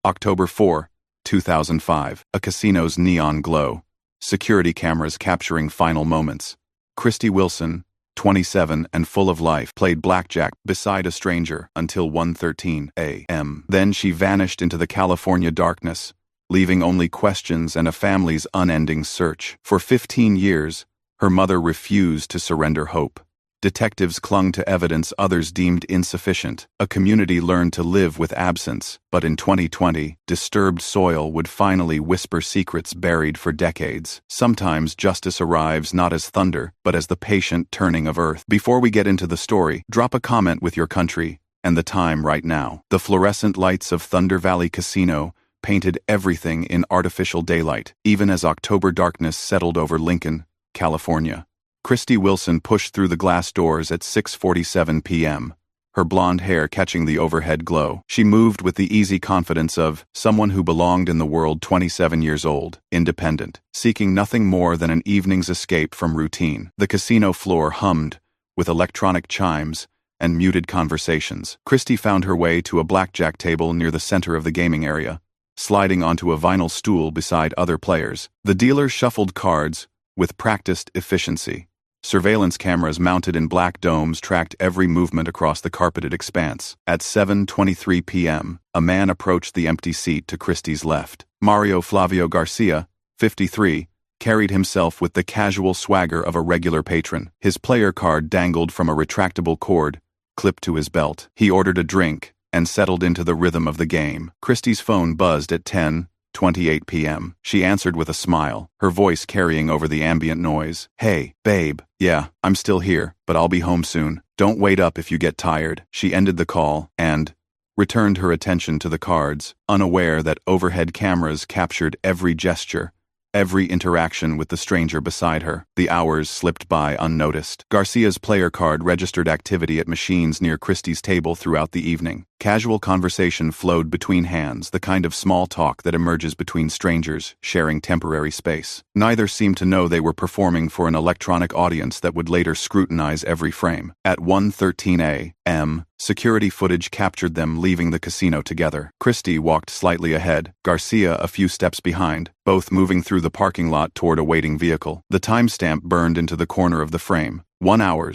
October 4, 2005. A casino's neon glow. Security cameras capturing final moments. Christy Wilson, 27 and full of life, played blackjack beside a stranger until 1:13 a.m. Then she vanished into the California darkness, leaving only questions and a family's unending search. For 15 years, her mother refused to surrender hope. Detectives clung to evidence others deemed insufficient. A community learned to live with absence, but in 2020, disturbed soil would finally whisper secrets buried for decades. Sometimes justice arrives not as thunder, but as the patient turning of earth. Before we get into the story, drop a comment with your country and the time right now. The fluorescent lights of Thunder Valley Casino painted everything in artificial daylight, even as October darkness settled over Lincoln, California. Christy Wilson pushed through the glass doors at 6:47 p.m., her blonde hair catching the overhead glow. She moved with the easy confidence of someone who belonged in the world, 27 years old, independent, seeking nothing more than an evening's escape from routine. The casino floor hummed with electronic chimes and muted conversations. Christy found her way to a blackjack table near the center of the gaming area, sliding onto a vinyl stool beside other players. The dealer shuffled cards with practiced efficiency. Surveillance cameras mounted in black domes tracked every movement across the carpeted expanse. At 7:23 p.m., a man approached the empty seat to Christie's left. Mario Flavio Garcia, 53, carried himself with the casual swagger of a regular patron. His player card dangled from a retractable cord, clipped to his belt. He ordered a drink and settled into the rhythm of the game. Christie's phone buzzed at 10:28 p.m. She answered with a smile, her voice carrying over the ambient noise. "Hey, babe. Yeah, I'm still here, but I'll be home soon. Don't wait up if you get tired." She ended the call and returned her attention to the cards, unaware that overhead cameras captured every gesture, every interaction with the stranger beside her. The hours slipped by unnoticed. Garcia's player card registered activity at machines near Christie's table throughout the evening. Casual conversation flowed between hands, the kind of small talk that emerges between strangers sharing temporary space. Neither seemed to know they were performing for an electronic audience that would later scrutinize every frame. At 1:13 a.m., security footage captured them leaving the casino together. Christy walked slightly ahead, Garcia a few steps behind, both moving through the parking lot toward a waiting vehicle. The timestamp burned into the corner of the frame. 1 hour,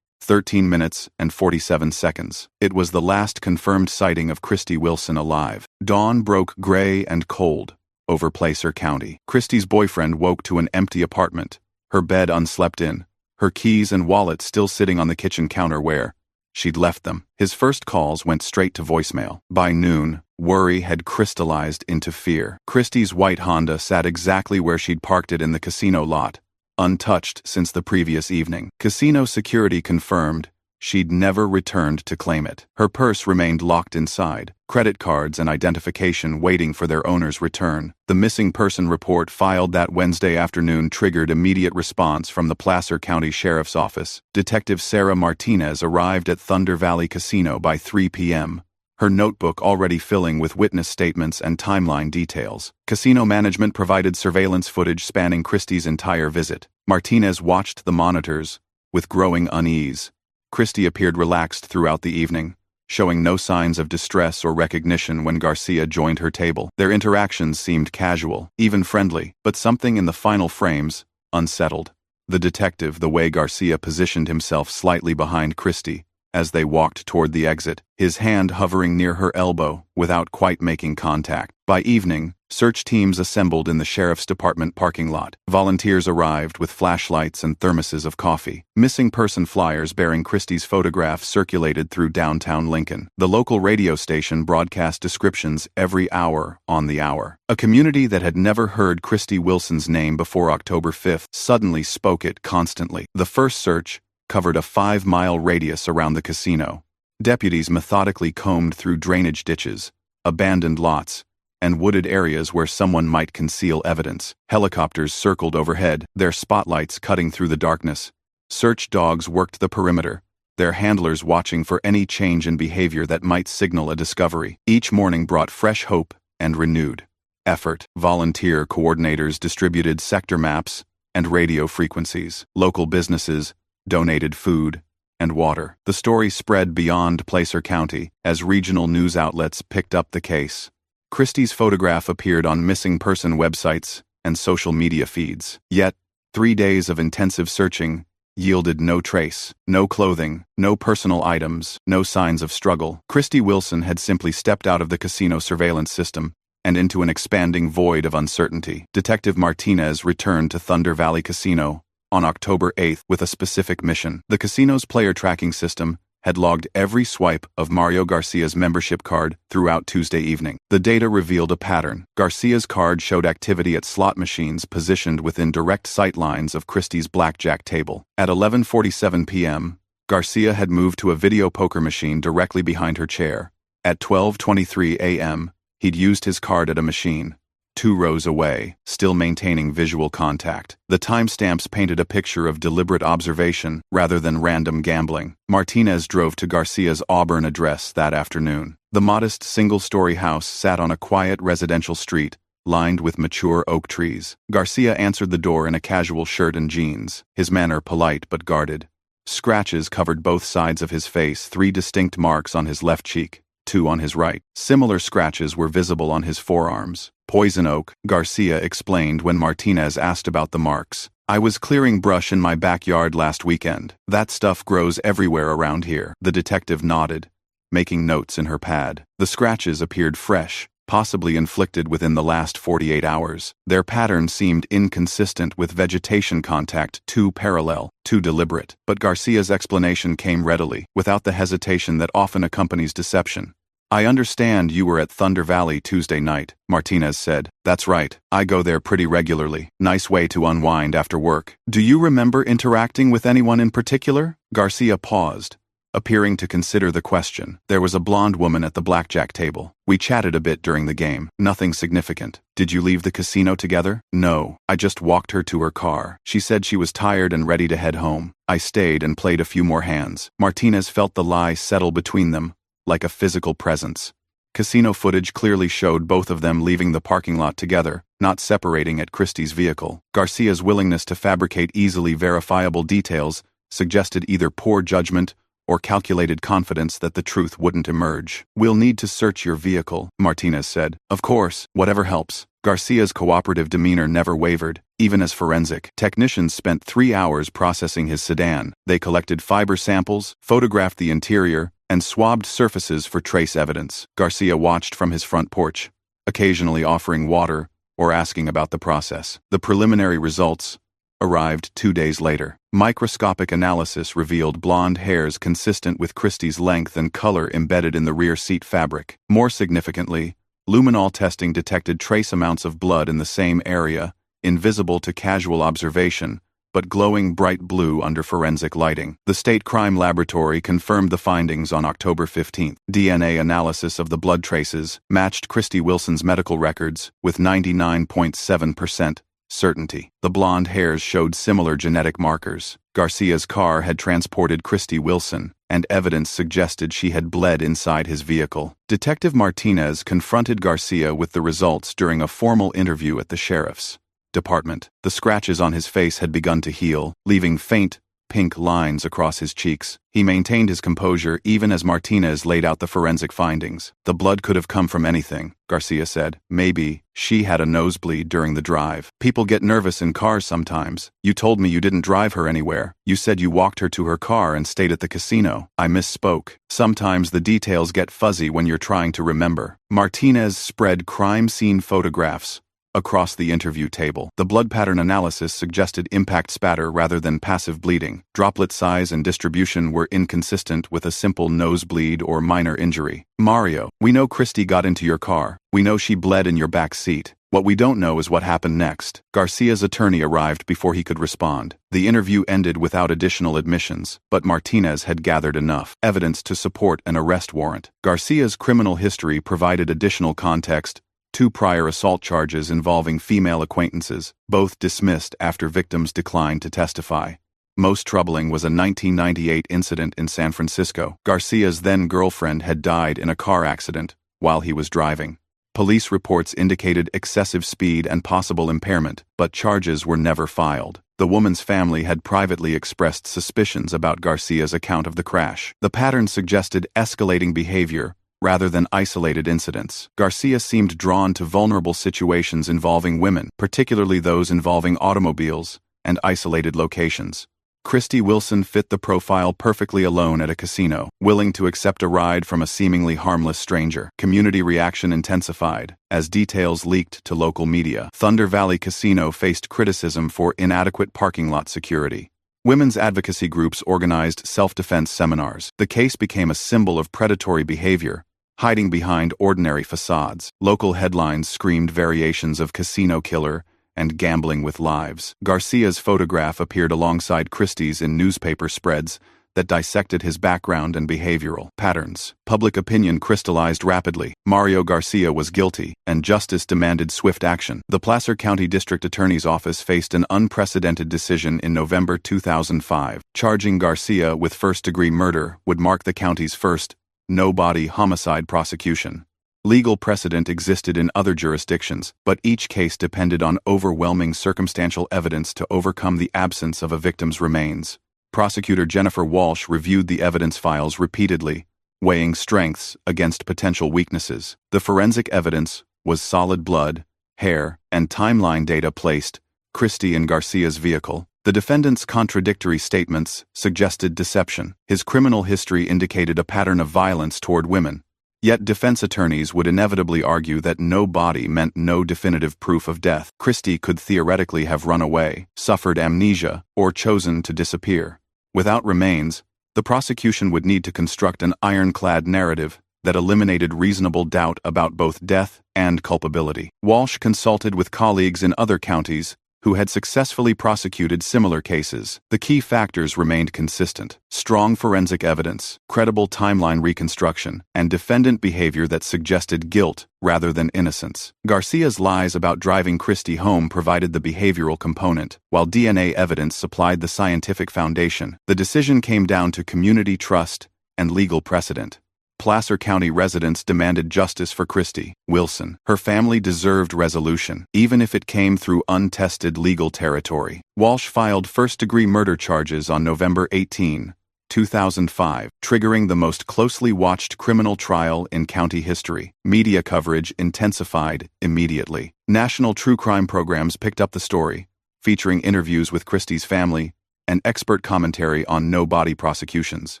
13 minutes, and 47 seconds. It was the last confirmed sighting of Christy Wilson alive. Dawn broke gray and cold over Placer County. Christy's boyfriend woke to an empty apartment, her bed unslept in, her keys and wallet still sitting on the kitchen counter where she'd left them. His first calls went straight to voicemail. By noon, worry had crystallized into fear. Christy's white Honda sat exactly where she'd parked it in the casino lot, untouched since the previous evening. Casino security confirmed she'd never returned to claim it. Her purse remained locked inside, credit cards and identification waiting for their owner's return. The missing person report filed that Wednesday afternoon triggered immediate response from the Placer County Sheriff's Office. Detective Sarah Martinez arrived at Thunder Valley Casino by 3 p.m., her notebook already filling with witness statements and timeline details. Casino management provided surveillance footage spanning Christie's entire visit. Martinez watched the monitors with growing unease. Christy appeared relaxed throughout the evening, showing no signs of distress or recognition when Garcia joined her table. Their interactions seemed casual, even friendly, but something in the final frames unsettled. The detective, the way Garcia positioned himself slightly behind Christy as they walked toward the exit, his hand hovering near her elbow without quite making contact. By evening, search teams assembled in the sheriff's department parking lot. Volunteers arrived with flashlights and thermoses of coffee. Missing person flyers bearing Christie's photograph circulated through downtown Lincoln. The local radio station broadcast descriptions every hour on the hour. A community that had never heard Christy Wilson's name before October 5th suddenly spoke it constantly. The first search covered a 5-mile radius around the casino. Deputies methodically combed through drainage ditches, abandoned lots, and wooded areas where someone might conceal evidence. Helicopters circled overhead, their spotlights cutting through the darkness. Search dogs worked the perimeter, their handlers watching for any change in behavior that might signal a discovery. Each morning brought fresh hope and renewed effort. Volunteer coordinators distributed sector maps and radio frequencies. Local businesses donated food and water. The story spread beyond Placer County as regional news outlets picked up the case. Christie's photograph appeared on missing person websites and social media feeds. Yet, 3 days of intensive searching yielded no trace, no clothing, no personal items, no signs of struggle. Christy Wilson had simply stepped out of the casino surveillance system and into an expanding void of uncertainty. Detective Martinez returned to Thunder Valley Casino on October 8th with a specific mission. The casino's player tracking system had logged every swipe of Mario Garcia's membership card throughout Tuesday evening. The data revealed a pattern. Garcia's card showed activity at slot machines positioned within direct sight lines of Christie's blackjack table. At 11:47 p.m., Garcia had moved to a video poker machine directly behind her chair. At 12:23 a.m., he'd used his card at a machine 2 rows away, still maintaining visual contact. The timestamps painted a picture of deliberate observation rather than random gambling. Martinez drove to Garcia's Auburn address that afternoon. The modest single-story house sat on a quiet residential street, lined with mature oak trees. Garcia answered the door in a casual shirt and jeans, his manner polite but guarded. Scratches covered both sides of his face, 3 distinct marks on his left cheek, 2 on his right. Similar scratches were visible on his forearms. Poison oak, Garcia explained when Martinez asked about the marks. I was clearing brush in my backyard last weekend. That stuff grows everywhere around here. The detective nodded, making notes in her pad. The scratches appeared fresh, possibly inflicted within the last 48 hours. Their pattern seemed inconsistent with vegetation contact, too parallel, too deliberate. But Garcia's explanation came readily, without the hesitation that often accompanies deception. I understand you were at Thunder Valley Tuesday night, Martinez said. That's right. I go there pretty regularly. Nice way to unwind after work. Do you remember interacting with anyone in particular? Garcia paused, appearing to consider the question. There was a blonde woman at the blackjack table. We chatted a bit during the game. Nothing significant. Did you leave the casino together? No. I just walked her to her car. She said she was tired and ready to head home. I stayed and played a few more hands. Martinez felt the lie settle between them, like a physical presence. Casino footage clearly showed both of them leaving the parking lot together, not separating at Christie's vehicle. Garcia's willingness to fabricate easily verifiable details suggested either poor judgment or calculated confidence that the truth wouldn't emerge. We'll need to search your vehicle, Martinez said. Of course, whatever helps. Garcia's cooperative demeanor never wavered, even as forensic technicians spent 3 hours processing his sedan. They collected fiber samples, photographed the interior, and swabbed surfaces for trace evidence. Garcia watched from his front porch, occasionally offering water or asking about the process. The preliminary results arrived 2 days later. Microscopic analysis revealed blonde hairs consistent with Christie's length and color embedded in the rear seat fabric. More significantly, luminol testing detected trace amounts of blood in the same area, invisible to casual observation, but glowing bright blue under forensic lighting. The State Crime Laboratory confirmed the findings on October 15th. DNA analysis of the blood traces matched Christy Wilson's medical records with 99.7% certainty. The blonde hairs showed similar genetic markers. Garcia's car had transported Christy Wilson, and evidence suggested she had bled inside his vehicle. Detective Martinez confronted Garcia with the results during a formal interview at the sheriff's department. The scratches on his face had begun to heal, leaving faint, pink lines across his cheeks. He maintained his composure even as Martinez laid out the forensic findings. The blood could have come from anything, Garcia said. Maybe she had a nosebleed during the drive. People get nervous in cars sometimes. You told me you didn't drive her anywhere. You said you walked her to her car and stayed at the casino. I misspoke. Sometimes the details get fuzzy when you're trying to remember. Martinez spread crime scene photographs across the interview table. The blood pattern analysis suggested impact spatter rather than passive bleeding. Droplet size and distribution were inconsistent with a simple nosebleed or minor injury. Mario, we know Christy got into your car. We know she bled in your back seat. What we don't know is what happened next. Garcia's attorney arrived before he could respond. The interview ended without additional admissions, but Martinez had gathered enough evidence to support an arrest warrant. Garcia's criminal history provided additional context. 2 prior assault charges involving female acquaintances, both dismissed after victims declined to testify. Most troubling was a 1998 incident in San Francisco. Garcia's then-girlfriend had died in a car accident while he was driving. Police reports indicated excessive speed and possible impairment, but charges were never filed. The woman's family had privately expressed suspicions about Garcia's account of the crash. The pattern suggested escalating behavior rather than isolated incidents. Garcia seemed drawn to vulnerable situations involving women, particularly those involving automobiles and isolated locations. Christy Wilson fit the profile perfectly alone at a casino, willing to accept a ride from a seemingly harmless stranger. Community reaction intensified as details leaked to local media. Thunder Valley Casino faced criticism for inadequate parking lot security. Women's advocacy groups organized self-defense seminars. The case became a symbol of predatory behavior, hiding behind ordinary facades. Local headlines screamed variations of casino killer and gambling with lives. Garcia's photograph appeared alongside Christie's in newspaper spreads that dissected his background and behavioral patterns. Public opinion crystallized rapidly. Mario Garcia was guilty, and justice demanded swift action. The Placer County District Attorney's Office faced an unprecedented decision in November 2005. Charging Garcia with first-degree murder would mark the county's first no-body homicide prosecution. Legal precedent existed in other jurisdictions, but each case depended on overwhelming circumstantial evidence to overcome the absence of a victim's remains. Prosecutor Jennifer Walsh reviewed the evidence files repeatedly, weighing strengths against potential weaknesses. The forensic evidence was solid blood, hair, and timeline data placed Christie in Garcia's vehicle. The defendant's contradictory statements suggested deception. His criminal history indicated a pattern of violence toward women. Yet defense attorneys would inevitably argue that no body meant no definitive proof of death. Christie could theoretically have run away, suffered amnesia, or chosen to disappear. Without remains, the prosecution would need to construct an ironclad narrative that eliminated reasonable doubt about both death and culpability. Walsh consulted with colleagues in other counties who had successfully prosecuted similar cases. The key factors remained consistent: strong forensic evidence, credible timeline reconstruction, and defendant behavior that suggested guilt rather than innocence. Garcia's lies about driving Christie home provided the behavioral component, while DNA evidence supplied the scientific foundation. The decision came down to community trust and legal precedent. Placer County residents demanded justice for Christy Wilson. Her family deserved resolution, even if it came through untested legal territory. Walsh filed first-degree murder charges on November 18, 2005, triggering the most closely watched criminal trial in county history. Media coverage intensified immediately. National true crime programs picked up the story, featuring interviews with Christie's family and expert commentary on no-body prosecutions.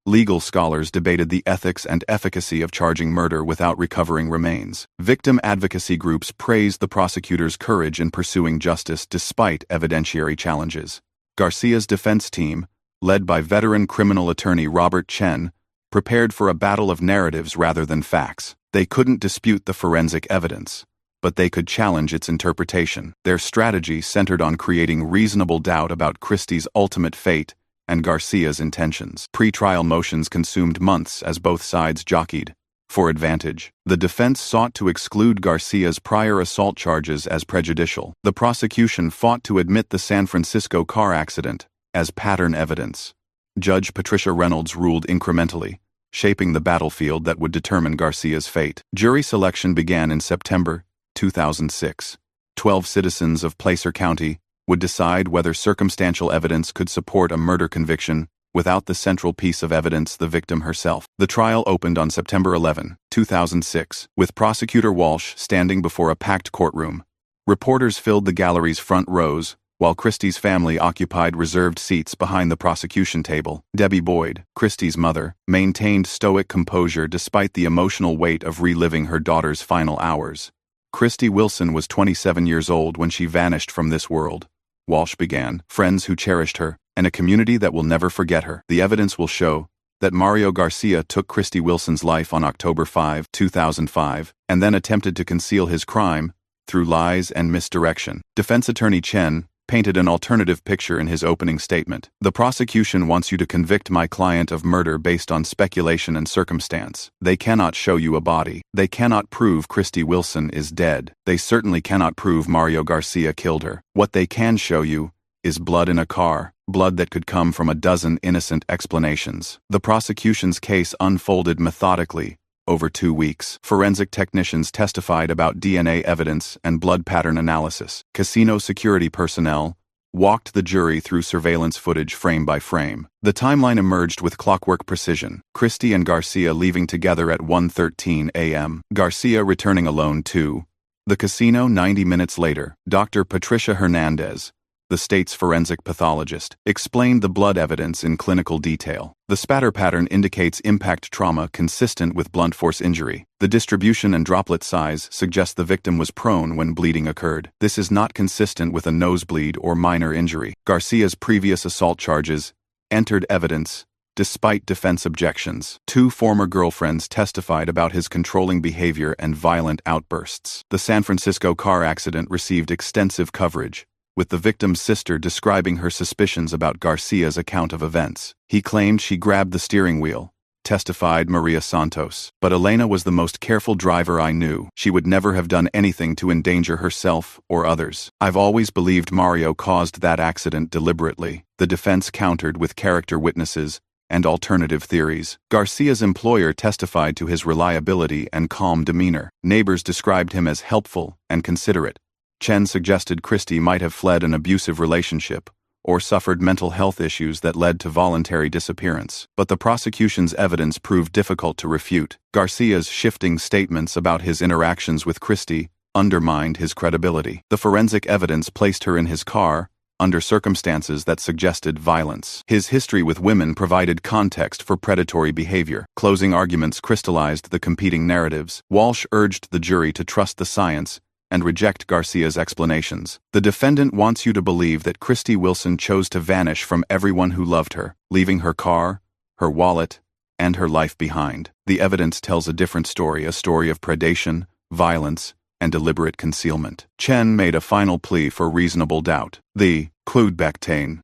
Legal scholars debated the ethics and efficacy of charging murder without recovering remains. Victim advocacy groups praised the prosecutor's courage in pursuing justice despite evidentiary challenges. Garcia's defense team, led by veteran criminal attorney Robert Chen, prepared for a battle of narratives rather than facts. They couldn't dispute the forensic evidence, but they could challenge its interpretation. Their strategy centered on creating reasonable doubt about Christie's ultimate fate and Garcia's intentions. Pre-trial motions consumed months as both sides jockeyed for advantage. The defense sought to exclude Garcia's prior assault charges as prejudicial. The prosecution fought to admit the San Francisco car accident as pattern evidence. Judge Patricia Reynolds ruled incrementally, shaping the battlefield that would determine Garcia's fate. Jury selection began in September 2006. 12 citizens of Placer County would decide whether circumstantial evidence could support a murder conviction without the central piece of evidence, the victim herself. The trial opened on September 11, 2006, with Prosecutor Walsh standing before a packed courtroom. Reporters filled the gallery's front rows, while Christie's family occupied reserved seats behind the prosecution table. Debbie Boyd, Christie's mother, maintained stoic composure despite the emotional weight of reliving her daughter's final hours. Christy Wilson was 27 years old when she vanished from this world. Walsh began, friends who cherished her, and a community that will never forget her. The evidence will show that Mario Garcia took Christy Wilson's life on October 5, 2005, and then attempted to conceal his crime through lies and misdirection. Defense attorney Chen painted an alternative picture in his opening statement. The prosecution wants you to convict my client of murder based on speculation and circumstance. They cannot show you a body. They cannot prove Christy Wilson is dead. They certainly cannot prove Mario Garcia killed her. What they can show you is blood in a car, blood that could come from a dozen innocent explanations. The prosecution's case unfolded methodically over 2 weeks. Forensic technicians testified about DNA evidence and blood pattern analysis. Casino security personnel walked the jury through surveillance footage frame by frame. The timeline emerged with clockwork precision. Christie and Garcia leaving together at 1:13 a.m. Garcia returning alone to the casino 90 minutes later. Dr. Patricia Hernandez, the state's forensic pathologist, explained the blood evidence in clinical detail. The spatter pattern indicates impact trauma consistent with blunt force injury. The distribution and droplet size suggest the victim was prone when bleeding occurred. This is not consistent with a nosebleed or minor injury. Garcia's previous assault charges entered evidence despite defense objections. 2 former girlfriends testified about his controlling behavior and violent outbursts. The San Francisco car accident received extensive coverage, with the victim's sister describing her suspicions about Garcia's account of events. He claimed she grabbed the steering wheel, testified Maria Santos. But Elena was the most careful driver I knew. She would never have done anything to endanger herself or others. I've always believed Mario caused that accident deliberately. The defense countered with character witnesses and alternative theories. Garcia's employer testified to his reliability and calm demeanor. Neighbors described him as helpful and considerate. Chen suggested Christie might have fled an abusive relationship or suffered mental health issues that led to voluntary disappearance. But the prosecution's evidence proved difficult to refute. Garcia's shifting statements about his interactions with Christie undermined his credibility. The forensic evidence placed her in his car under circumstances that suggested violence. His history with women provided context for predatory behavior. Closing arguments crystallized the competing narratives. Walsh urged the jury to trust the science and reject Garcia's explanations. The defendant wants you to believe that Christie Wilson chose to vanish from everyone who loved her, leaving her car, her wallet, and her life behind. The evidence tells a different story, a story of predation, violence, and deliberate concealment. Chen made a final plea for reasonable doubt. The Cludbectane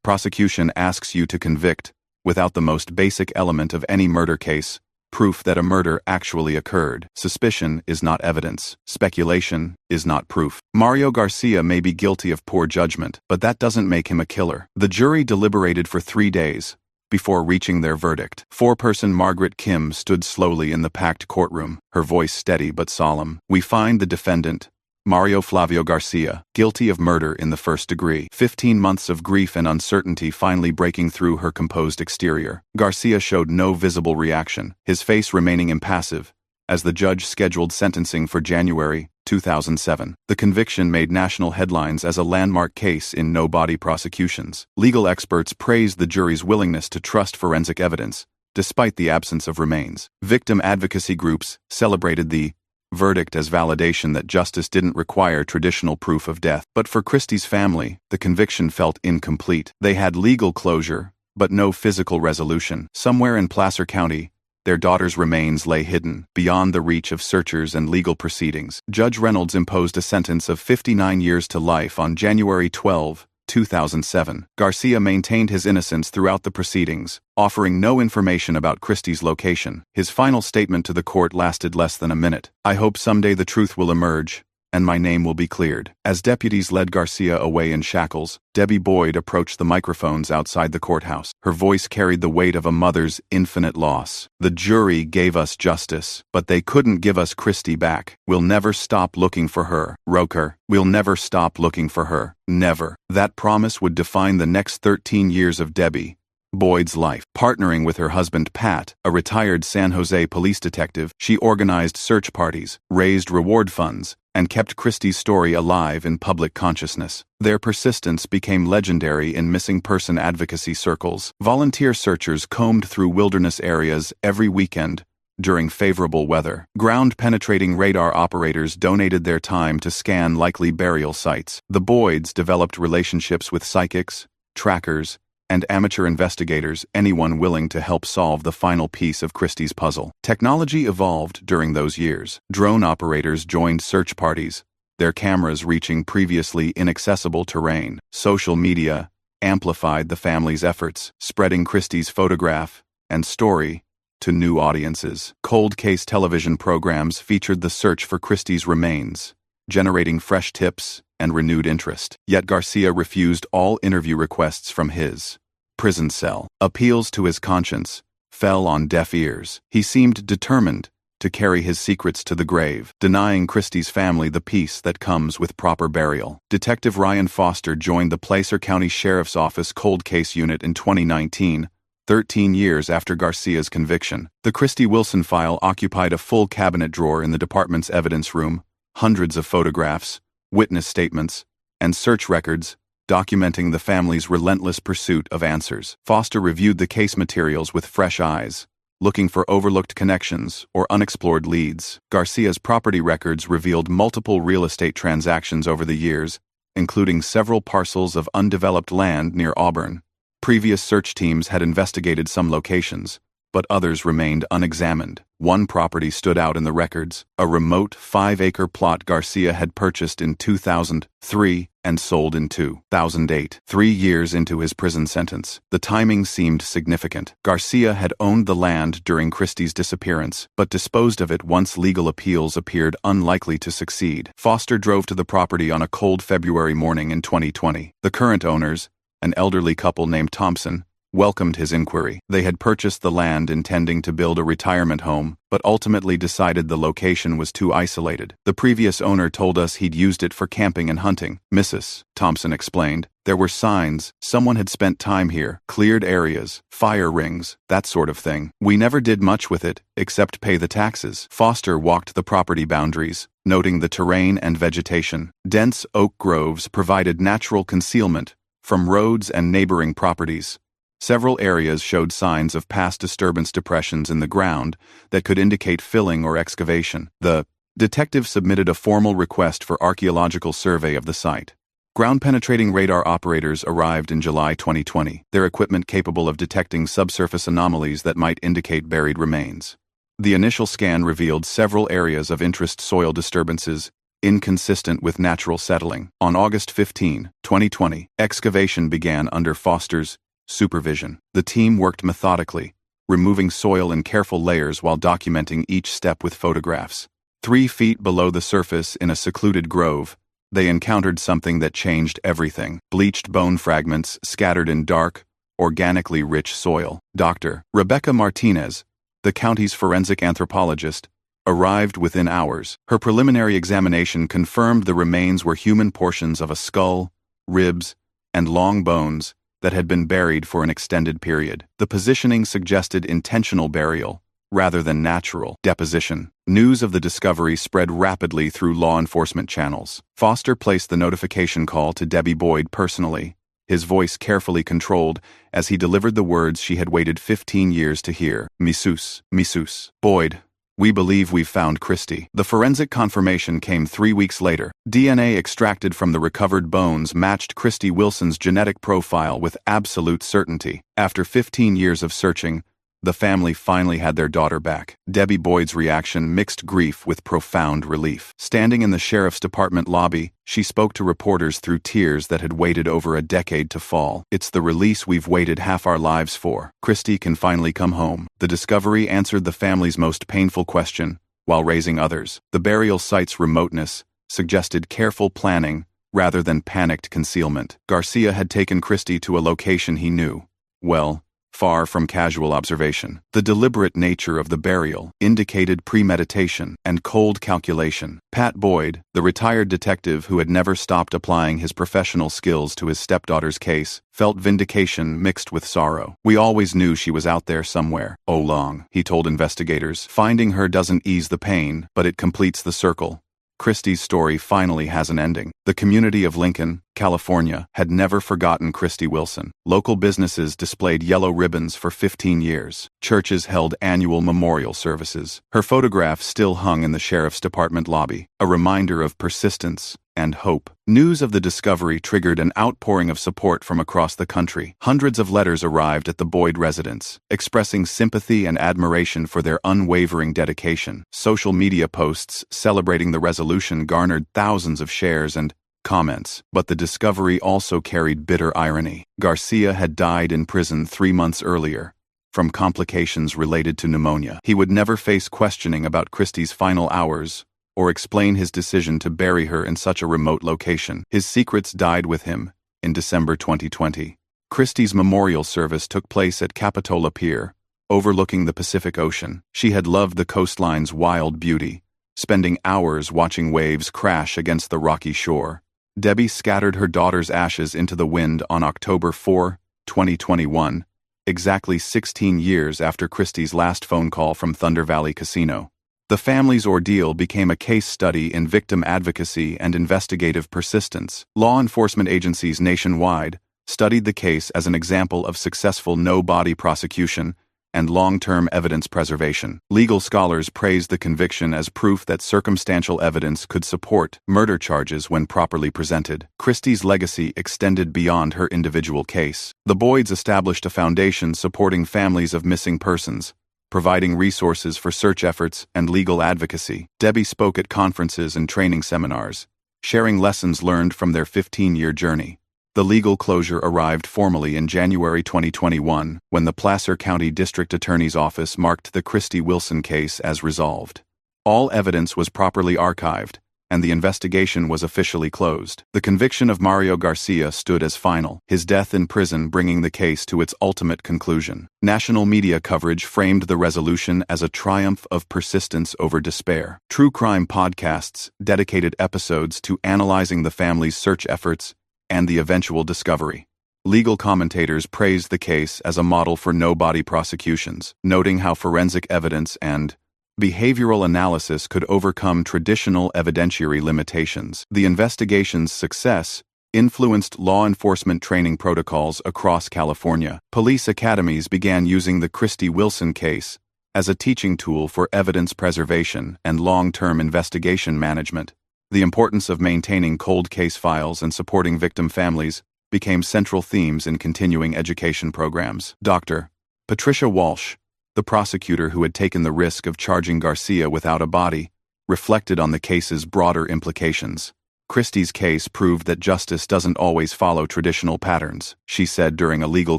prosecution asks you to convict, without the most basic element of any murder case, proof that a murder actually occurred. Suspicion is not evidence. Speculation is not proof. Mario Garcia may be guilty of poor judgment, but that doesn't make him a killer. The jury deliberated for 3 days before reaching their verdict. Foreperson Margaret Kim stood slowly in the packed courtroom, her voice steady but solemn. We find the defendant, Mario Flavio Garcia, guilty of murder in the first degree. 15 months of grief and uncertainty finally breaking through her composed exterior. Garcia showed no visible reaction, his face remaining impassive, as the judge scheduled sentencing for January 2007. The conviction made national headlines as a landmark case in no-body prosecutions. Legal experts praised the jury's willingness to trust forensic evidence, despite the absence of remains. Victim advocacy groups celebrated the verdict as validation that justice didn't require traditional proof of death. But for Christie's family, the conviction felt incomplete. They had legal closure, but no physical resolution. Somewhere in Placer County, their daughter's remains lay hidden, beyond the reach of searchers and legal proceedings. Judge Reynolds imposed a sentence of 59 years to life on January 12, 2007. Garcia maintained his innocence throughout the proceedings, offering no information about Christie's location. His final statement to the court lasted less than a minute. I hope someday the truth will emerge, and my name will be cleared. As deputies led Garcia away in shackles, Debbie Boyd approached the microphones outside the courthouse. Her voice carried the weight of a mother's infinite loss. The jury gave us justice, but they couldn't give us Christie back. We'll never stop looking for her. Roker, we'll never stop looking for her. Never. That promise would define the next 13 years of Debbie Boyd's life. Partnering with her husband Pat, a retired San Jose police detective, she organized search parties, raised reward funds, and kept Christie's story alive in public consciousness. Their persistence became legendary in missing person advocacy circles. Volunteer searchers combed through wilderness areas every weekend during favorable weather. Ground-penetrating radar operators donated their time to scan likely burial sites. The Boyds developed relationships with psychics, trackers, and amateur investigators, anyone willing to help solve the final piece of Christie's puzzle. Technology evolved during those years. Drone operators joined search parties, their cameras reaching previously inaccessible terrain. Social media amplified the family's efforts, spreading Christie's photograph and story to new audiences. Cold case television programs featured the search for Christie's remains, generating fresh tips and renewed interest. Yet Garcia refused all interview requests from his prison cell. Appeals to his conscience fell on deaf ears. He seemed determined to carry his secrets to the grave, denying Christie's family the peace that comes with proper burial. Detective Ryan Foster joined the Placer County Sheriff's Office Cold Case Unit in 2019, 13 years after Garcia's conviction. The Christy Wilson file occupied a full cabinet drawer in the department's evidence room, hundreds of photographs, witness statements, and search records documenting the family's relentless pursuit of answers. Foster reviewed the case materials with fresh eyes, looking for overlooked connections or unexplored leads. Garcia's property records revealed multiple real estate transactions over the years, including several parcels of undeveloped land near Auburn. Previous search teams had investigated some locations, but others remained unexamined. One property stood out in the records, a remote 5-acre plot Garcia had purchased in 2003 and sold in 2008, 3 years into his prison sentence. The timing seemed significant. Garcia had owned the land during Christie's disappearance, but disposed of it once legal appeals appeared unlikely to succeed. Foster drove to the property on a cold February morning in 2020. The current owners, an elderly couple named Thompson, welcomed his inquiry. They had purchased the land intending to build a retirement home, but ultimately decided the location was too isolated. The previous owner told us he'd used it for camping and hunting. Mrs. Thompson explained, there were signs, someone had spent time here, cleared areas, fire rings, that sort of thing. We never did much with it, except pay the taxes. Foster walked the property boundaries, noting the terrain and vegetation. Dense oak groves provided natural concealment from roads and neighboring properties. Several areas showed signs of past disturbance depressions in the ground that could indicate filling or excavation. The detective submitted a formal request for archaeological survey of the site. Ground-penetrating radar operators arrived in July 2020, their equipment capable of detecting subsurface anomalies that might indicate buried remains. The initial scan revealed several areas of interest soil disturbances, inconsistent with natural settling. On August 15, 2020, excavation began under Foster's supervision. The team worked methodically, removing soil in careful layers while documenting each step with photographs. 3 feet below the surface in a secluded grove, they encountered something that changed everything: bleached bone fragments scattered in dark, organically rich soil. Dr. Rebecca Martinez, the county's forensic anthropologist, arrived within hours. Her preliminary examination confirmed the remains were human portions of a skull, ribs, and long bones that had been buried for an extended period. The positioning suggested intentional burial, rather than natural deposition. News of the discovery spread rapidly through law enforcement channels. Foster placed the notification call to Debbie Boyd personally, his voice carefully controlled as he delivered the words she had waited 15 years to hear. Mrs. Boyd, we believe we've found Christy. The forensic confirmation came 3 weeks later. DNA extracted from the recovered bones matched Christy Wilson's genetic profile with absolute certainty. After 15 years of searching, the family finally had their daughter back. Debbie Boyd's reaction mixed grief with profound relief. Standing in the sheriff's department lobby, she spoke to reporters through tears that had waited over a decade to fall. It's the release we've waited half our lives for. Christy can finally come home. The discovery answered the family's most painful question, while raising others. The burial site's remoteness suggested careful planning rather than panicked concealment. Garcia had taken Christy to a location he knew well, far from casual observation. The deliberate nature of the burial indicated premeditation and cold calculation. Pat Boyd, the retired detective who had never stopped applying his professional skills to his stepdaughter's case, felt vindication mixed with sorrow. We always knew she was out there somewhere. All along, he told investigators. Finding her doesn't ease the pain, but it completes the circle. Christy's story finally has an ending. The community of Lincoln, California, had never forgotten Christy Wilson. Local businesses displayed yellow ribbons for 15 years. Churches held annual memorial services. Her photograph still hung in the sheriff's department lobby, a reminder of persistence and hope. News of the discovery triggered an outpouring of support from across the country. Hundreds of letters arrived at the Boyd residence, expressing sympathy and admiration for their unwavering dedication. Social media posts celebrating the resolution garnered thousands of shares and comments. But the discovery also carried bitter irony. Garcia had died in prison 3 months earlier, from complications related to pneumonia. He would never face questioning about Christy's final hours, or explain his decision to bury her in such a remote location. His secrets died with him in December 2020. Christy's memorial service took place at Capitola Pier, overlooking the Pacific Ocean. She had loved the coastline's wild beauty, spending hours watching waves crash against the rocky shore. Debbie scattered her daughter's ashes into the wind on October 4, 2021, exactly 16 years after Christie's last phone call from Thunder Valley Casino. The family's ordeal became a case study in victim advocacy and investigative persistence. Law enforcement agencies nationwide studied the case as an example of successful no-body prosecution and long-term evidence preservation. Legal scholars praised the conviction as proof that circumstantial evidence could support murder charges when properly presented. Christie's legacy extended beyond her individual case. The Boyds established a foundation supporting families of missing persons, providing resources for search efforts and legal advocacy. Debbie spoke at conferences and training seminars, sharing lessons learned from their 15-year journey. The legal closure arrived formally in January 2021, when the Placer County District Attorney's Office marked the Christy Wilson case as resolved. All evidence was properly archived, and the investigation was officially closed. The conviction of Mario Garcia stood as final, his death in prison bringing the case to its ultimate conclusion. National media coverage framed the resolution as a triumph of persistence over despair. True crime podcasts dedicated episodes to analyzing the family's search efforts and the eventual discovery. Legal commentators praised the case as a model for no-body prosecutions, noting how forensic evidence and behavioral analysis could overcome traditional evidentiary limitations. The investigation's success influenced law enforcement training protocols across California. Police academies began using the Christy Wilson case as a teaching tool for evidence preservation and long-term investigation management. The importance of maintaining cold case files and supporting victim families became central themes in continuing education programs. Dr. Patricia Walsh, the prosecutor who had taken the risk of charging Garcia without a body, reflected on the case's broader implications. Christie's case proved that justice doesn't always follow traditional patterns, she said during a legal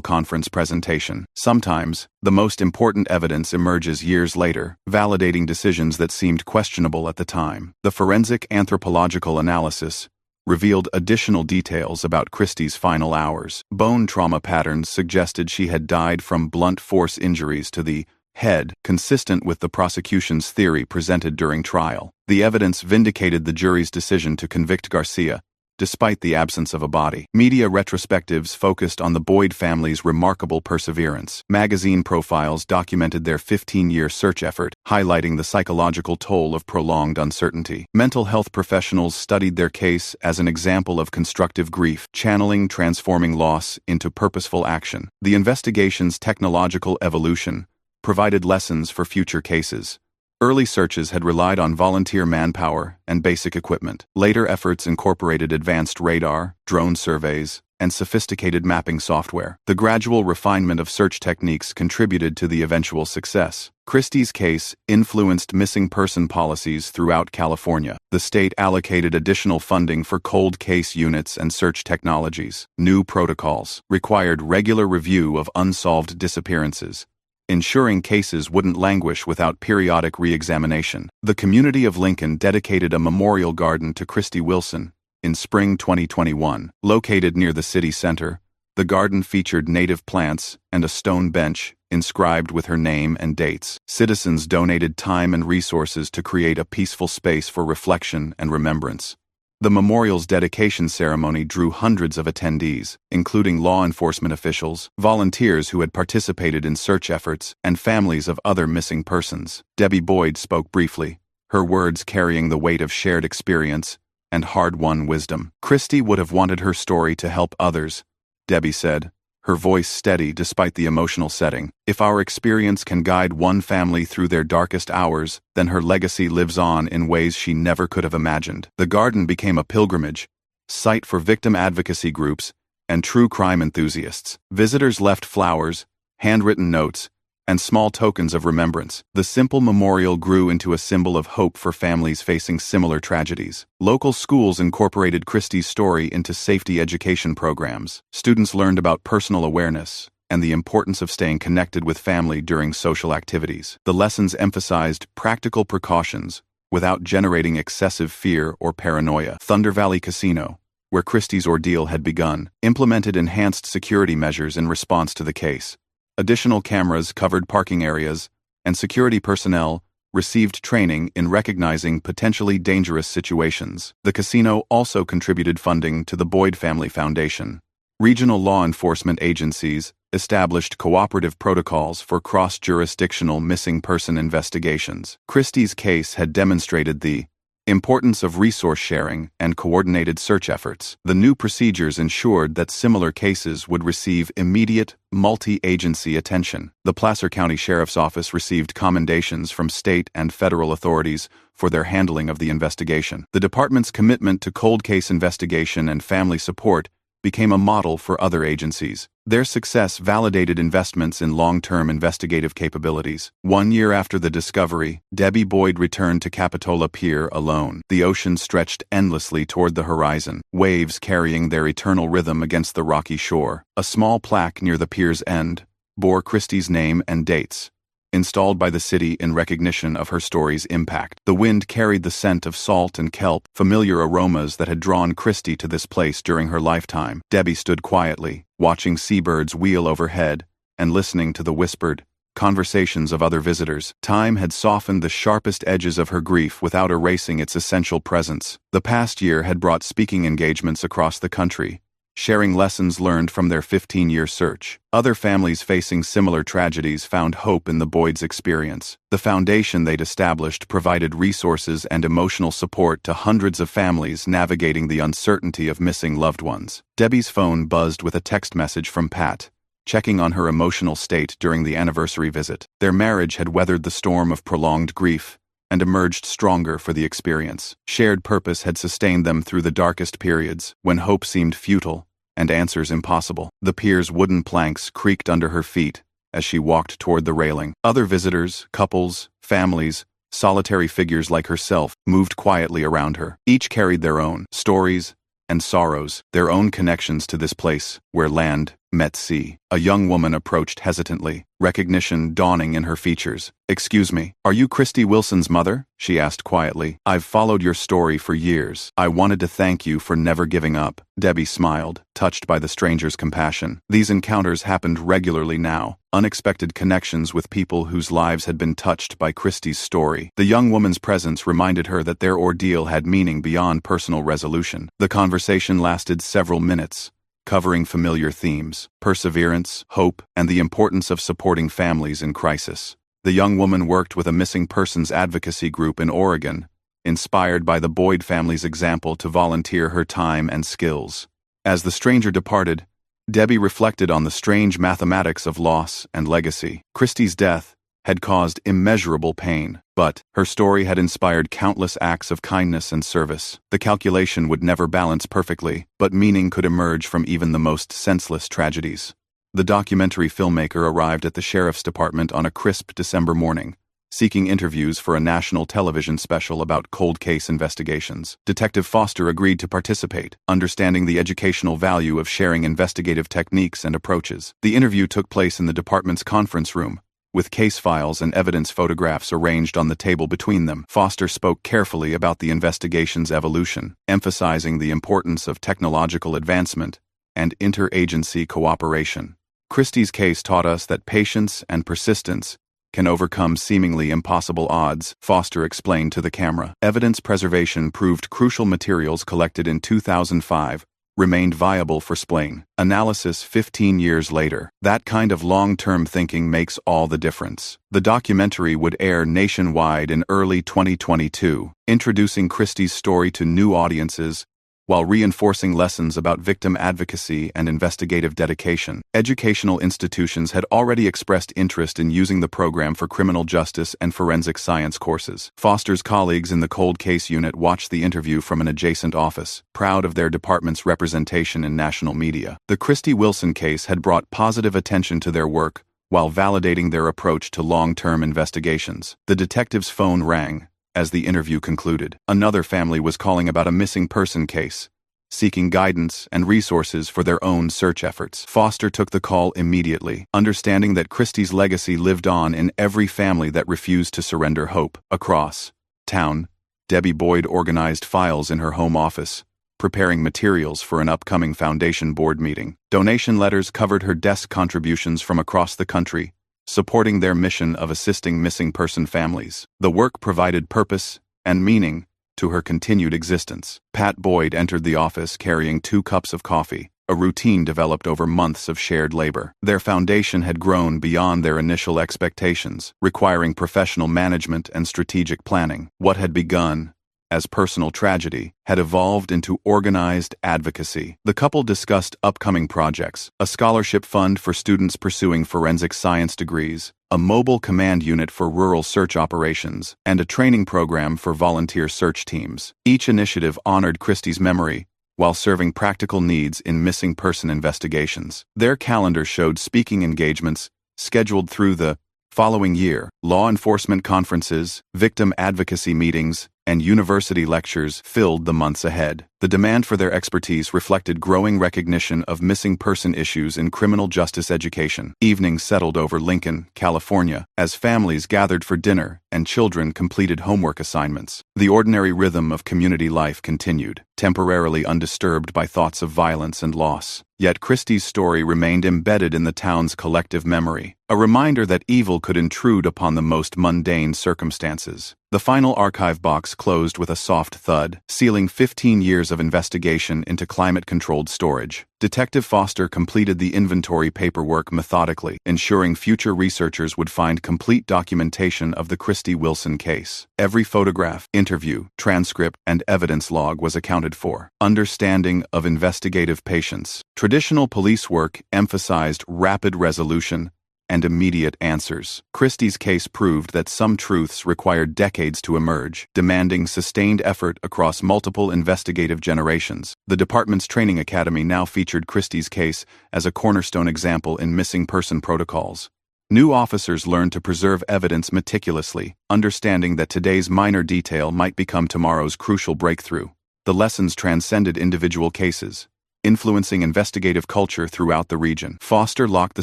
conference presentation. Sometimes, the most important evidence emerges years later, validating decisions that seemed questionable at the time. The forensic anthropological analysis revealed additional details about Christie's final hours. Bone trauma patterns suggested she had died from blunt force injuries to the head, consistent with the prosecution's theory presented during trial. The evidence vindicated the jury's decision to convict Garcia, despite the absence of a body. Media retrospectives focused on the Boyd family's remarkable perseverance. Magazine profiles documented their 15-year search effort, highlighting the psychological toll of prolonged uncertainty. Mental health professionals studied their case as an example of constructive grief, transforming loss into purposeful action. The investigation's technological evolution provided lessons for future cases. Early searches had relied on volunteer manpower and basic equipment. Later efforts incorporated advanced radar, drone surveys, and sophisticated mapping software. The gradual refinement of search techniques contributed to the eventual success. Christie's case influenced missing person policies throughout California. The state allocated additional funding for cold case units and search technologies. New protocols required regular review of unsolved disappearances, ensuring cases wouldn't languish without periodic re-examination. The community of Lincoln dedicated a memorial garden to Christy Wilson in spring 2021. Located near the city center, the garden featured native plants and a stone bench inscribed with her name and dates. Citizens donated time and resources to create a peaceful space for reflection and remembrance. The memorial's dedication ceremony drew hundreds of attendees, including law enforcement officials, volunteers who had participated in search efforts, and families of other missing persons. Debbie Boyd spoke briefly, her words carrying the weight of shared experience and hard-won wisdom. Christy would have wanted her story to help others, Debbie said, her voice steady despite the emotional setting. If our experience can guide one family through their darkest hours, then her legacy lives on in ways she never could have imagined. The garden became a pilgrimage, site for victim advocacy groups and true crime enthusiasts. Visitors left flowers, handwritten notes, and small tokens of remembrance. The simple memorial grew into a symbol of hope for families facing similar tragedies. Local schools incorporated Christie's story into safety education programs. Students learned about personal awareness and the importance of staying connected with family during social activities. The lessons emphasized practical precautions without generating excessive fear or paranoia. Thunder Valley Casino, where Christie's ordeal had begun, implemented enhanced security measures in response to the case. Additional cameras covered parking areas, and security personnel received training in recognizing potentially dangerous situations. The casino also contributed funding to the Boyd Family Foundation. Regional law enforcement agencies established cooperative protocols for cross-jurisdictional missing person investigations. Christie's case had demonstrated the importance of resource sharing and coordinated search efforts. The new procedures ensured that similar cases would receive immediate, multi-agency attention. The Placer County Sheriff's Office received commendations from state and federal authorities for their handling of the investigation. The department's commitment to cold case investigation and family support became a model for other agencies. Their success validated investments in long-term investigative capabilities. 1 year after the discovery, Debbie Boyd returned to Capitola Pier alone. The ocean stretched endlessly toward the horizon, waves carrying their eternal rhythm against the rocky shore. A small plaque near the pier's end bore Christie's name and dates, installed by the city in recognition of her story's impact. The wind carried the scent of salt and kelp, familiar aromas that had drawn Christie to this place during her lifetime. Debbie stood quietly, watching seabirds wheel overhead and listening to the whispered conversations of other visitors. Time had softened the sharpest edges of her grief without erasing its essential presence. The past year had brought speaking engagements across the country, sharing lessons learned from their 15-year search. Other families facing similar tragedies found hope in the Boyd's experience. The foundation they'd established provided resources and emotional support to hundreds of families navigating the uncertainty of missing loved ones. Debbie's phone buzzed with a text message from Pat, checking on her emotional state during the anniversary visit. Their marriage had weathered the storm of prolonged grief and emerged stronger for the experience. Shared purpose had sustained them through the darkest periods, when hope seemed futile and answers impossible. The pier's wooden planks creaked under her feet as she walked toward the railing. Other visitors, couples, families, solitary figures like herself, moved quietly around her. Each carried their own stories and sorrows, their own connections to this place where land met sea. A young woman approached hesitantly, recognition dawning in her features. "Excuse me, are you Christie Wilson's mother?" she asked quietly. "I've followed your story for years. I wanted to thank you for never giving up." Debbie smiled, touched by the stranger's compassion. These encounters happened regularly now, unexpected connections with people whose lives had been touched by Christie's story. The young woman's presence reminded her that their ordeal had meaning beyond personal resolution. The conversation lasted several minutes, covering familiar themes: perseverance, hope, and the importance of supporting families in crisis. The young woman worked with a missing persons advocacy group in Oregon, inspired by the Boyd family's example to volunteer her time and skills. As the stranger departed, Debbie reflected on the strange mathematics of loss and legacy. Christie's death had caused immeasurable pain, but her story had inspired countless acts of kindness and service. The calculation would never balance perfectly, but meaning could emerge from even the most senseless tragedies. The documentary filmmaker arrived at the sheriff's department on a crisp December morning, seeking interviews for a national television special about cold case investigations. Detective Foster agreed to participate, understanding the educational value of sharing investigative techniques and approaches. The interview took place in the department's conference room, with case files and evidence photographs arranged on the table between them. Foster spoke carefully about the investigation's evolution, emphasizing the importance of technological advancement and interagency cooperation. Christie's case taught us that patience and persistence can overcome seemingly impossible odds, Foster explained to the camera. Evidence preservation proved crucial materials collected in 2005 remained viable for splaying analysis 15 years later. That kind of long-term thinking makes all the difference. The documentary would air nationwide in early 2022, introducing Christie's story to new audiences while reinforcing lessons about victim advocacy and investigative dedication. Educational institutions had already expressed interest in using the program for criminal justice and forensic science courses. Foster's colleagues in the cold case unit watched the interview from an adjacent office, proud of their department's representation in national media. The Christie Wilson case had brought positive attention to their work while validating their approach to long-term investigations. The detective's phone rang as the interview concluded. Another family was calling about a missing person case, seeking guidance and resources for their own search efforts. Foster took the call immediately, understanding that Christie's legacy lived on in every family that refused to surrender hope. Across town, Debbie Boyd organized files in her home office, preparing materials for an upcoming foundation board meeting. Donation letters covered her desk contributions from across the country, supporting their mission of assisting missing person families. The work provided purpose and meaning to her continued existence. Pat Boyd entered the office carrying 2 cups of coffee, a routine developed over months of shared labor. Their foundation had grown beyond their initial expectations, requiring professional management and strategic planning. What had begun as personal tragedy had evolved into organized advocacy. The couple discussed upcoming projects: a scholarship fund for students pursuing forensic science degrees, a mobile command unit for rural search operations, and a training program for volunteer search teams. Each initiative honored Christie's memory while serving practical needs in missing person investigations. Their calendar showed speaking engagements scheduled through the following year. Law enforcement conferences, victim advocacy meetings, and university lectures filled the months ahead. The demand for their expertise reflected growing recognition of missing person issues in criminal justice education. Evenings settled over Lincoln, California, as families gathered for dinner and children completed homework assignments. The ordinary rhythm of community life continued, temporarily undisturbed by thoughts of violence and loss. Yet Christie's story remained embedded in the town's collective memory, a reminder that evil could intrude upon the most mundane circumstances. The final archive box closed with a soft thud, sealing 15 years of investigation into climate-controlled storage. Detective Foster completed the inventory paperwork methodically, ensuring future researchers would find complete documentation of the Christy Wilson case. Every photograph, interview, transcript, and evidence log was accounted for. Understanding of investigative patience. Traditional police work emphasized rapid resolution and immediate answers. Christie's case proved that some truths required decades to emerge, demanding sustained effort across multiple investigative generations. The department's training academy now featured Christie's case as a cornerstone example in missing person protocols. New officers learned to preserve evidence meticulously, understanding that today's minor detail might become tomorrow's crucial breakthrough. The lessons transcended individual cases, influencing investigative culture throughout the region. Foster locked the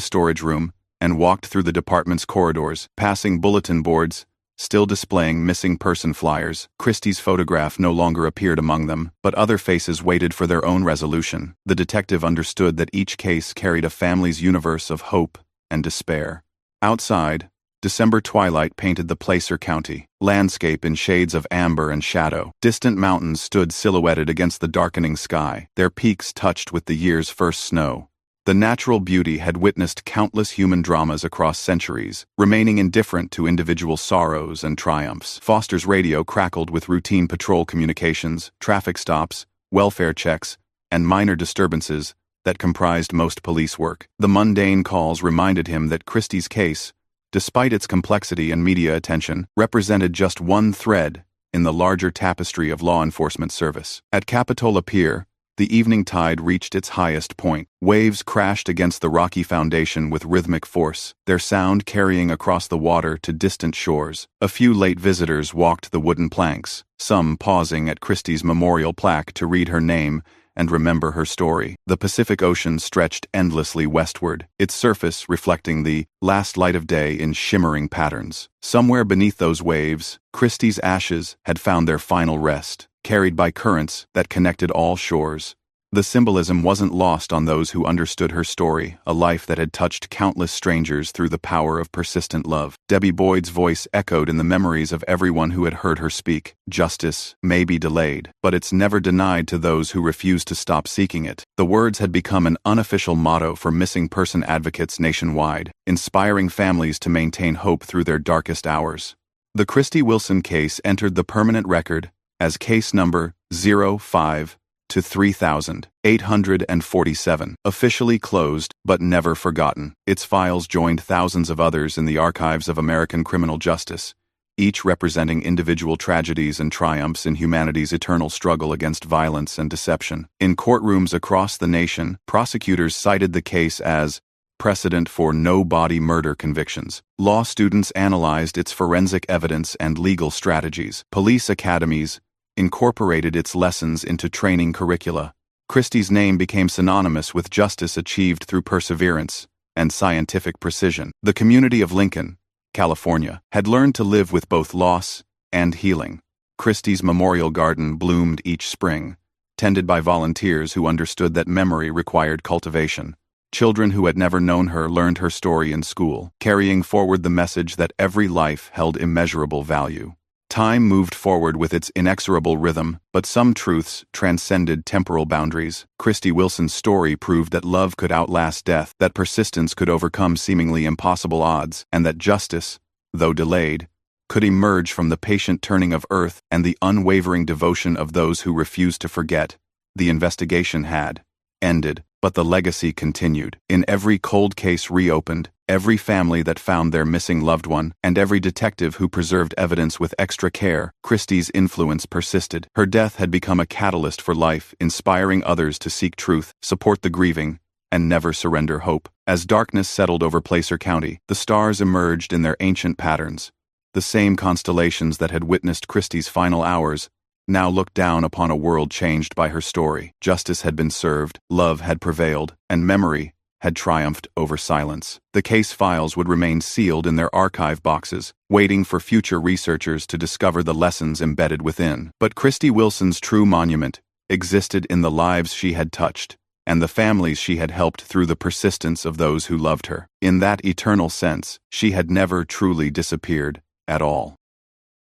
storage room and walked through the department's corridors, passing bulletin boards, still displaying missing person flyers. Christie's photograph no longer appeared among them, but other faces waited for their own resolution. The detective understood that each case carried a family's universe of hope and despair. Outside, December twilight painted the Placer County landscape in shades of amber and shadow. Distant mountains stood silhouetted against the darkening sky, their peaks touched with the year's first snow. The natural beauty had witnessed countless human dramas across centuries, remaining indifferent to individual sorrows and triumphs. Foster's radio crackled with routine patrol communications, traffic stops, welfare checks, and minor disturbances that comprised most police work. The mundane calls reminded him that Christie's case, despite its complexity and media attention, represented just one thread in the larger tapestry of law enforcement service. At Capitola Pier, the evening tide reached its highest point. Waves crashed against the rocky foundation with rhythmic force, their sound carrying across the water to distant shores. A few late visitors walked the wooden planks, some pausing at Christie's memorial plaque to read her name and remember her story. The Pacific Ocean stretched endlessly westward, its surface reflecting the last light of day in shimmering patterns. Somewhere beneath those waves, Christie's ashes had found their final rest, carried by currents that connected all shores. The symbolism wasn't lost on those who understood her story, a life that had touched countless strangers through the power of persistent love. Debbie Boyd's voice echoed in the memories of everyone who had heard her speak. Justice may be delayed, but it's never denied to those who refuse to stop seeking it. The words had become an unofficial motto for missing person advocates nationwide, inspiring families to maintain hope through their darkest hours. The Christy Wilson case entered the permanent record as case number 05-3847, officially closed but never forgotten. Its files joined thousands of others in the archives of American criminal justice, each representing individual tragedies and triumphs in humanity's eternal struggle against violence and deception. In courtrooms across the nation, prosecutors cited the case as precedent for no-body murder convictions. Law students analyzed its forensic evidence and legal strategies. Police academies incorporated its lessons into training curricula. Christie's name became synonymous with justice achieved through perseverance and scientific precision. The community of Lincoln, California, had learned to live with both loss and healing. Christie's Memorial Garden bloomed each spring, tended by volunteers who understood that memory required cultivation. Children who had never known her learned her story in school, carrying forward the message that every life held immeasurable value. Time moved forward with its inexorable rhythm, but some truths transcended temporal boundaries. Christy Wilson's story proved that love could outlast death, that persistence could overcome seemingly impossible odds, and that justice, though delayed, could emerge from the patient turning of earth and the unwavering devotion of those who refused to forget. The investigation had ended, but the legacy continued. In every cold case reopened, every family that found their missing loved one, and every detective who preserved evidence with extra care, Christie's influence persisted. Her death had become a catalyst for life, inspiring others to seek truth, support the grieving, and never surrender hope. As darkness settled over Placer County, the stars emerged in their ancient patterns. The same constellations that had witnessed Christie's final hours now looked down upon a world changed by her story. Justice had been served, love had prevailed, and memory had triumphed over silence. The case files would remain sealed in their archive boxes, waiting for future researchers to discover the lessons embedded within. But Christy Wilson's true monument existed in the lives she had touched, and the families she had helped through the persistence of those who loved her. In that eternal sense, she had never truly disappeared at all.